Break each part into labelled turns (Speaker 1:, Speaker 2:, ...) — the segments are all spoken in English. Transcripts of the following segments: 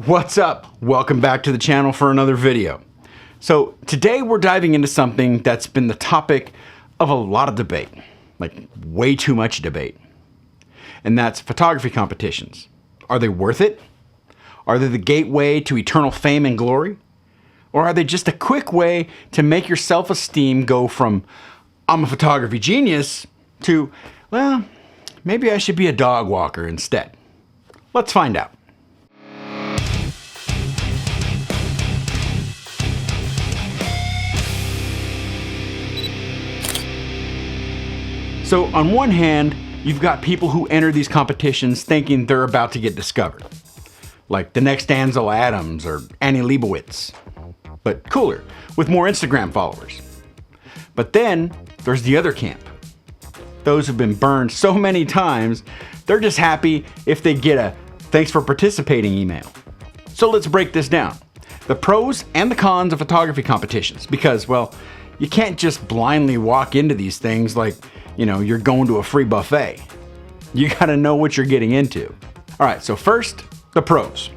Speaker 1: What's up? Welcome back to the channel for another video. So today we're diving into something that's been the topic of a lot of debate, like way too much debate. And that's photography competitions. Are they worth it? Are they the gateway to eternal fame and glory? Or are they just a quick way to make your self-esteem go from, I'm a photography genius, to, well, maybe I should be a dog walker instead? Let's find out. So on one hand, you've got people who enter these competitions thinking they're about to get discovered, like the next Ansel Adams or Annie Leibovitz, but cooler, with more Instagram followers. But then there's the other camp. Those who've been burned so many times, they're just happy if they get a thanks for participating email. So let's break this down. The pros and the cons of photography competitions, because, well, you can't just blindly walk into these things like, you know, you're going to a free buffet. You gotta know what you're getting into. All right, so first, the pros.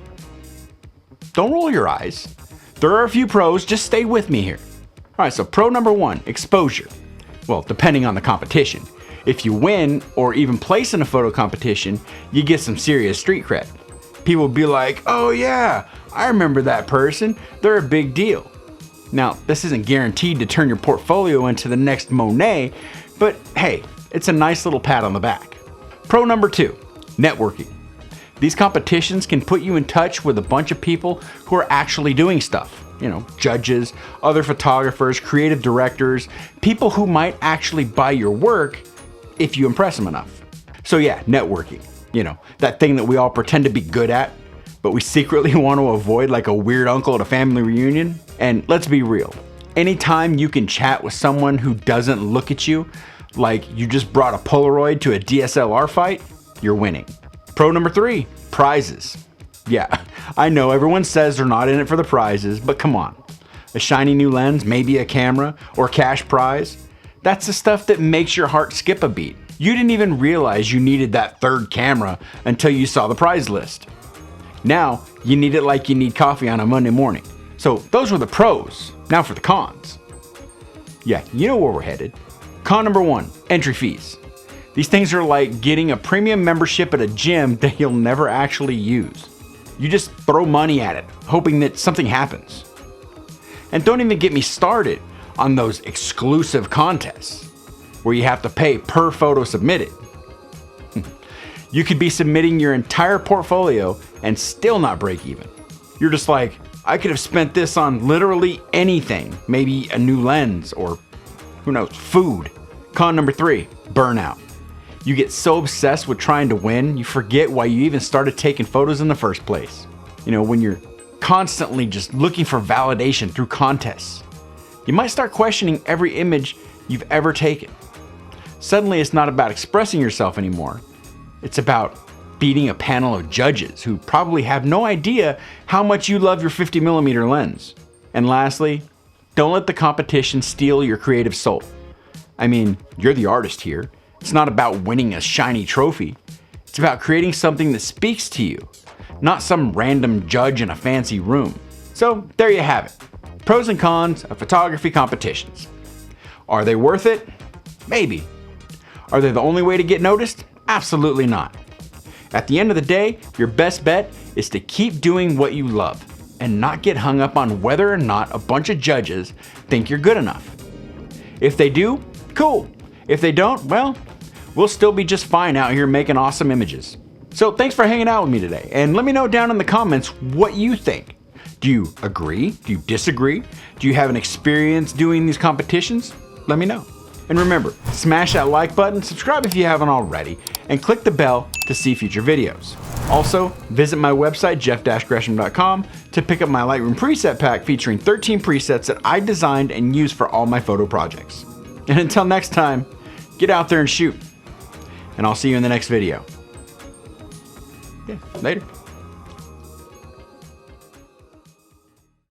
Speaker 1: Don't roll your eyes. There are a few pros, just stay with me here. All right, so pro number one, exposure. Well, depending on the competition. If you win or even place in a photo competition, you get some serious street cred. People will be like, oh yeah, I remember that person. They're a big deal. Now, this isn't guaranteed to turn your portfolio into the next Monet, but hey, it's a nice little pat on the back. Pro number two, networking. These competitions can put you in touch with a bunch of people who are actually doing stuff. You know, judges, other photographers, creative directors, people who might actually buy your work if you impress them enough. So yeah, networking. You know, that thing that we all pretend to be good at, but we secretly want to avoid, like a weird uncle at a family reunion. And let's be real. Anytime you can chat with someone who doesn't look at you like you just brought a Polaroid to a DSLR fight, you're winning. Pro number three, prizes. Yeah, I know everyone says they're not in it for the prizes, but come on. A shiny new lens, maybe a camera, or cash prize. That's the stuff that makes your heart skip a beat. You didn't even realize you needed that third camera until you saw the prize list. Now, you need it like you need coffee on a Monday morning. So those were the pros. Now for the cons. Yeah, you know where we're headed. Con number one, entry fees. These things are like getting a premium membership at a gym that you'll never actually use. You just throw money at it, hoping that something happens. And don't even get me started on those exclusive contests where you have to pay per photo submitted. You could be submitting your entire portfolio and still not break even. You're just like, I could have spent this on literally anything, maybe a new lens or who knows, food. Con number three, burnout. You get so obsessed with trying to win, you forget why you even started taking photos in the first place. You know, when you're constantly just looking for validation through contests, you might start questioning every image you've ever taken. Suddenly it's not about expressing yourself anymore. It's about beating a panel of judges who probably have no idea how much you love your 50mm lens. And lastly, don't let the competition steal your creative soul. I mean, you're the artist here. It's not about winning a shiny trophy. It's about creating something that speaks to you, not some random judge in a fancy room. So there you have it. Pros and cons of photography competitions. Are they worth it? Maybe. Are they the only way to get noticed? Absolutely not. At the end of the day, your best bet is to keep doing what you love and not get hung up on whether or not a bunch of judges think you're good enough. If they do, cool. If they don't, well, we'll still be just fine out here making awesome images. So thanks for hanging out with me today, and let me know down in the comments what you think. Do you agree? Do you disagree? Do you have an experience doing these competitions? Let me know. And remember, smash that like button, subscribe if you haven't already, and click the bell to see future videos. Also, visit my website, jeff-gresham.com, to pick up my Lightroom preset pack featuring 13 presets that I designed and use for all my photo projects. And until next time, get out there and shoot. And I'll see you in the next video. Yeah, later.